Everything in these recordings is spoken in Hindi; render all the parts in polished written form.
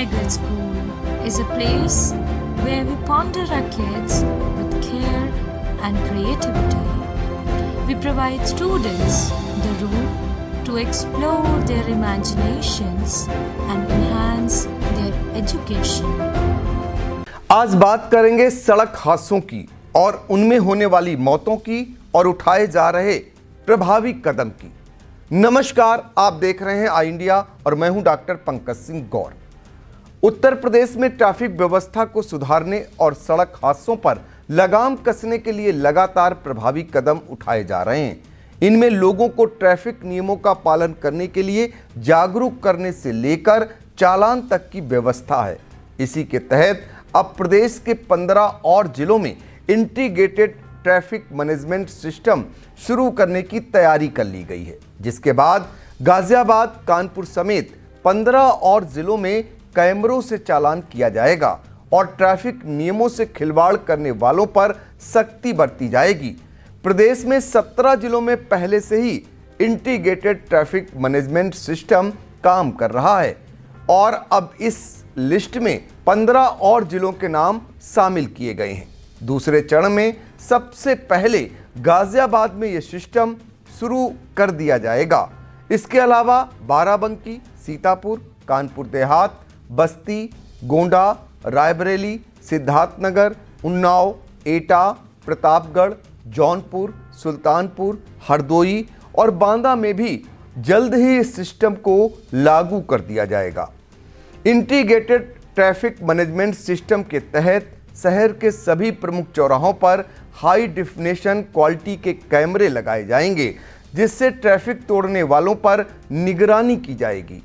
Nayagarh School is a place where we ponder our kids with care and creativity. We provide students the room to explore their imaginations and enhance their education. आज बात करेंगे सड़क हादसों की और उनमें होने वाली मौतों की और उठाए जा रहे प्रभावी कदम की। नमस्कार, आप देख रहे हैं आई इंडिया और मैं हूं डॉक्टर पंकज सिंह गौर। उत्तर प्रदेश में ट्रैफिक व्यवस्था को सुधारने और सड़क हादसों पर लगाम कसने के लिए लगातार प्रभावी कदम उठाए जा रहे हैं। इनमें लोगों को ट्रैफिक नियमों का पालन करने के लिए जागरूक करने से लेकर चालान तक की व्यवस्था है। इसी के तहत अब प्रदेश के 15 और जिलों में इंटीग्रेटेड ट्रैफिक मैनेजमेंट सिस्टम शुरू करने की तैयारी कर ली गई है, जिसके बाद गाजियाबाद, कानपुर समेत 15 और जिलों में कैमरों से चालान किया जाएगा और ट्रैफिक नियमों से खिलवाड़ करने वालों पर सख्ती बरती जाएगी। प्रदेश में 17 जिलों में पहले से ही इंटीग्रेटेड ट्रैफिक मैनेजमेंट सिस्टम काम कर रहा है और अब इस लिस्ट में 15 और जिलों के नाम शामिल किए गए हैं। दूसरे चरण में सबसे पहले गाजियाबाद में यह सिस्टम शुरू कर दिया जाएगा। इसके अलावा बाराबंकी, सीतापुर, कानपुर देहात, बस्ती, गोंडा, रायबरेली, सिद्धार्थनगर, उन्नाव, एटा, प्रतापगढ़, जौनपुर, सुल्तानपुर, हरदोई और बांदा में भी जल्द ही इस सिस्टम को लागू कर दिया जाएगा। इंटीग्रेटेड ट्रैफिक मैनेजमेंट सिस्टम के तहत शहर के सभी प्रमुख चौराहों पर हाई डेफिनेशन क्वालिटी के कैमरे लगाए जाएंगे, जिससे ट्रैफिक तोड़ने वालों पर निगरानी की जाएगी।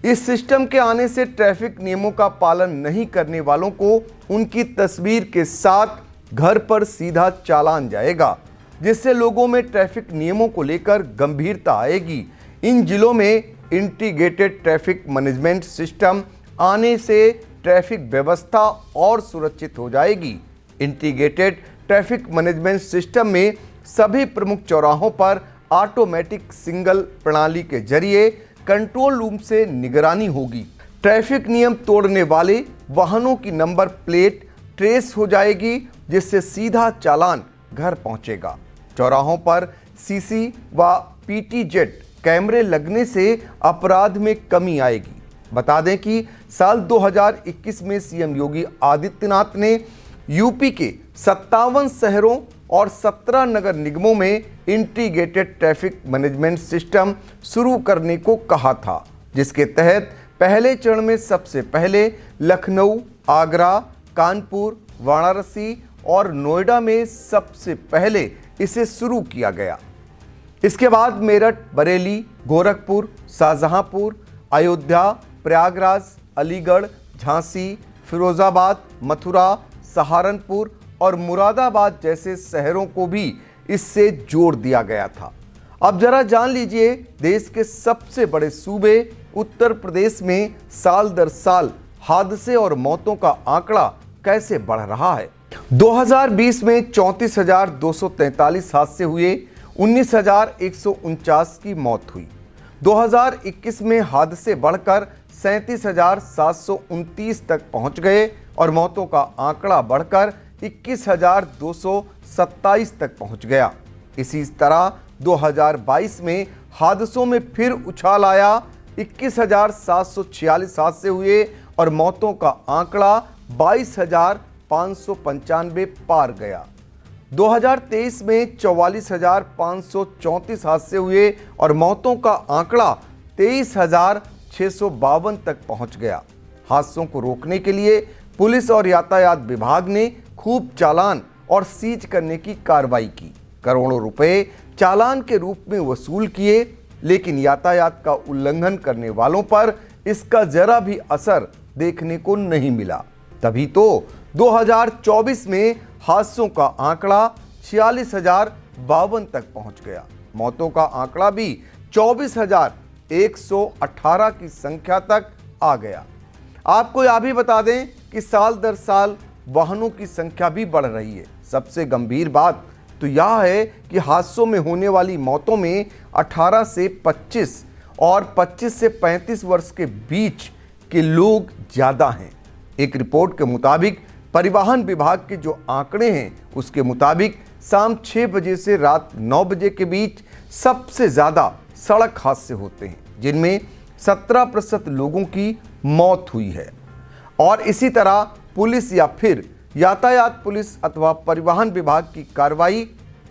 इस सिस्टम के आने से ट्रैफिक नियमों का पालन नहीं करने वालों को उनकी तस्वीर के साथ घर पर सीधा चालान जाएगा, जिससे लोगों में ट्रैफिक नियमों को लेकर गंभीरता आएगी। इन जिलों में इंटीग्रेटेड ट्रैफिक मैनेजमेंट सिस्टम आने से ट्रैफिक व्यवस्था और सुरक्षित हो जाएगी। इंटीग्रेटेड ट्रैफिक मैनेजमेंट सिस्टम में सभी प्रमुख चौराहों पर ऑटोमेटिक सिग्नल प्रणाली के जरिए कंट्रोल रूम से निगरानी होगी। ट्रैफिक नियम तोड़ने वाले वाहनों की नंबर प्लेट ट्रेस हो जाएगी, जिससे सीधा चालान घर पहुंचेगा। चौराहों पर सीसी व पीटीजेड कैमरे लगने से अपराध में कमी आएगी। बता दें कि साल 2021 में सीएम योगी आदित्यनाथ ने यूपी के 57 शहरों और 17 नगर निगमों में इंटीग्रेटेड ट्रैफिक मैनेजमेंट सिस्टम शुरू करने को कहा था, जिसके तहत पहले चरण में सबसे पहले लखनऊ, आगरा, कानपुर, वाराणसी और नोएडा में सबसे पहले इसे शुरू किया गया। इसके बाद मेरठ, बरेली, गोरखपुर, शाहजहांपुर, अयोध्या, प्रयागराज, अलीगढ़, झांसी, फिरोजाबाद, मथुरा, सहारनपुर और मुरादाबाद जैसे शहरों को भी इससे जोड़ दिया गया था। अब जरा जान लीजिए देश के सबसे बड़े सूबे उत्तर प्रदेश में साल दर साल हादसे और मौतों का आंकड़ा कैसे बढ़ रहा है। 2020 में 34,243 हादसे हुए, 19,149 की मौत हुई। 2021 में हादसे बढ़कर 37,729 तक पहुंच गए और मौतों का आंकड़ा बढ़कर 21,227 तक पहुंच गया। इसी तरह 2022 में हादसों में फिर उछाल आया, 21,746 हादसे हुए और मौतों का आंकड़ा 22,595 पार गया। 2023 में 44,534 हादसे हुए और मौतों का आंकड़ा 23,652 तक पहुंच गया। हादसों को रोकने के लिए पुलिस और यातायात विभाग ने खूब चालान और सीज करने की कार्रवाई की। करोड़ों रुपए चालान के रूप में वसूल किए, लेकिन यातायात का उल्लंघन करने वालों पर इसका जरा भी असर देखने को नहीं मिला। तभी तो 2024 में हादसों का आंकड़ा 46,052 तक पहुंच गया। मौतों का आंकड़ा भी 24,118 की संख्या तक आ गया। आपको यह भी बता दें कि साल दर साल वाहनों की संख्या भी बढ़ रही है। सबसे गंभीर बात तो यह है कि हादसों में होने वाली मौतों में 18 से 25 और 25 से 35 वर्ष के बीच कि लोग ज़्यादा हैं। एक रिपोर्ट के मुताबिक परिवहन विभाग के जो आंकड़े हैं उसके मुताबिक शाम 6 बजे से रात 9 बजे के बीच सबसे ज़्यादा सड़क हादसे होते हैं, जिनमें 17% लोगों की मौत हुई है। और इसी तरह पुलिस या फिर यातायात पुलिस अथवा परिवहन विभाग की कार्रवाई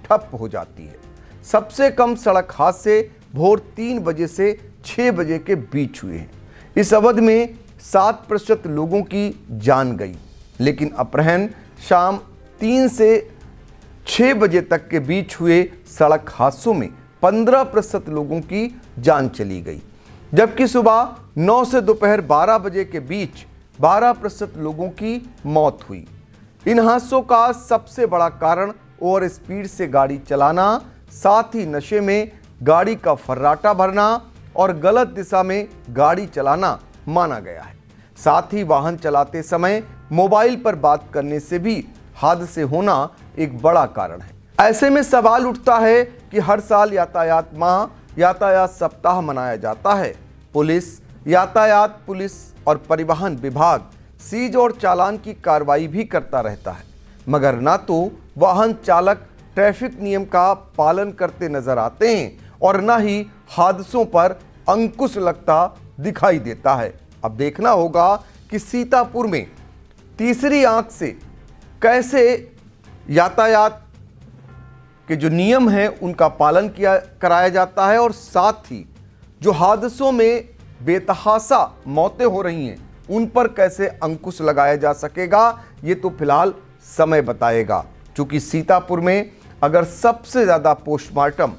ठप हो जाती है। सबसे कम सड़क हादसे भोर 3 बजे से 6 बजे के बीच हुए हैं। इस अवधि में 7% लोगों की जान गई, लेकिन अपराह्न शाम 3 से 6 बजे तक के बीच हुए सड़क हादसों में 15% लोगों की जान चली गई, जबकि सुबह 9 से दोपहर 12 बजे के बीच 12% लोगों की मौत हुई। इन हादसों का सबसे बड़ा कारण ओवर स्पीड से गाड़ी चलाना, साथ ही नशे में गाड़ी का फर्राटा भरना और गलत दिशा में गाड़ी चलाना माना गया है। साथ ही वाहन चलाते समय मोबाइल पर बात करने से भी हादसे होना एक बड़ा कारण है। ऐसे में सवाल उठता है कि हर साल यातायात माह, यातायात सप्ताह मनाया जाता है। यातायात पुलिस और परिवहन विभाग सीज और चालान की कार्रवाई भी करता रहता है, मगर ना तो वाहन चालक ट्रैफिक नियम का पालन करते नजर आते हैं और ना ही हादसों पर अंकुश लगता दिखाई देता है। अब देखना होगा कि सीतापुर में तीसरी आंख से कैसे यातायात के जो नियम हैं उनका पालन कराया जाता है, और साथ ही जो हादसों में बेतहाशा मौतें हो रही हैं उन पर कैसे अंकुश लगाया जा सकेगा, ये तो फिलहाल समय बताएगा। क्योंकि सीतापुर में अगर सबसे ज़्यादा पोस्टमार्टम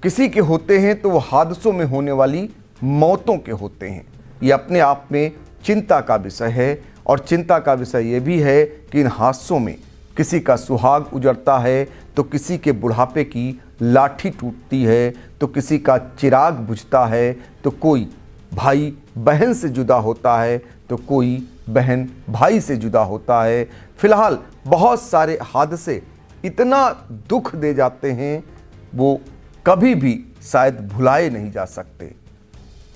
किसी के होते हैं तो वो हादसों में होने वाली मौतों के होते हैं। ये अपने आप में चिंता का विषय है, और चिंता का विषय ये भी है कि इन हादसों में किसी का सुहाग उजड़ता है, तो किसी के बुढ़ापे की लाठी टूटती है, तो किसी का चिराग बुझता है, तो कोई भाई बहन से जुदा होता है, तो कोई बहन भाई से जुदा होता है। फिलहाल बहुत सारे हादसे इतना दुख दे जाते हैं वो कभी भी शायद भुलाए नहीं जा सकते,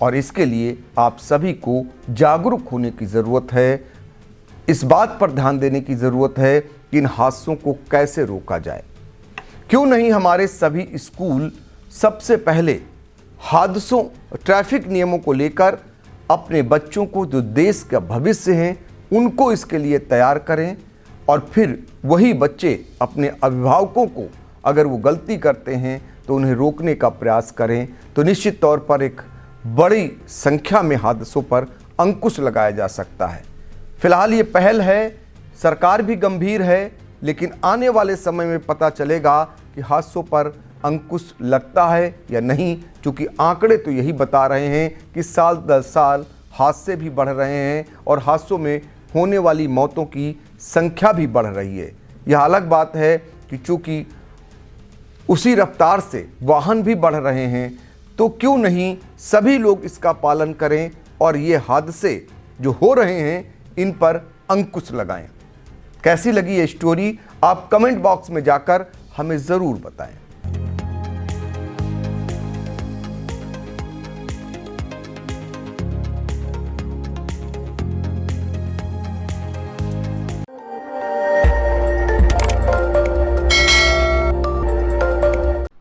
और इसके लिए आप सभी को जागरूक होने की ज़रूरत है। इस बात पर ध्यान देने की ज़रूरत है कि इन हादसों को कैसे रोका जाए। क्यों नहीं हमारे सभी स्कूल सबसे पहले हादसों, ट्रैफिक नियमों को लेकर अपने बच्चों को, जो देश का भविष्य हैं, उनको इसके लिए तैयार करें, और फिर वही बच्चे अपने अभिभावकों को अगर वो गलती करते हैं तो उन्हें रोकने का प्रयास करें, तो निश्चित तौर पर एक बड़ी संख्या में हादसों पर अंकुश लगाया जा सकता है। फिलहाल ये पहल है, सरकार भी गंभीर है, लेकिन आने वाले समय में पता चलेगा कि हादसों पर अंकुश लगता है या नहीं, क्योंकि आंकड़े तो यही बता रहे हैं कि साल दर साल हादसे भी बढ़ रहे हैं और हादसों में होने वाली मौतों की संख्या भी बढ़ रही है। यह अलग बात है कि चूँकि उसी रफ्तार से वाहन भी बढ़ रहे हैं, तो क्यों नहीं सभी लोग इसका पालन करें और ये हादसे जो हो रहे हैं इन पर अंकुश लगाएं। कैसी लगी ये स्टोरी आप कमेंट बॉक्स में जाकर हमें ज़रूर बताएं।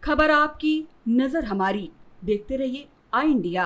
खबर आपकी, नजर हमारी। देखते रहिए आई इंडिया।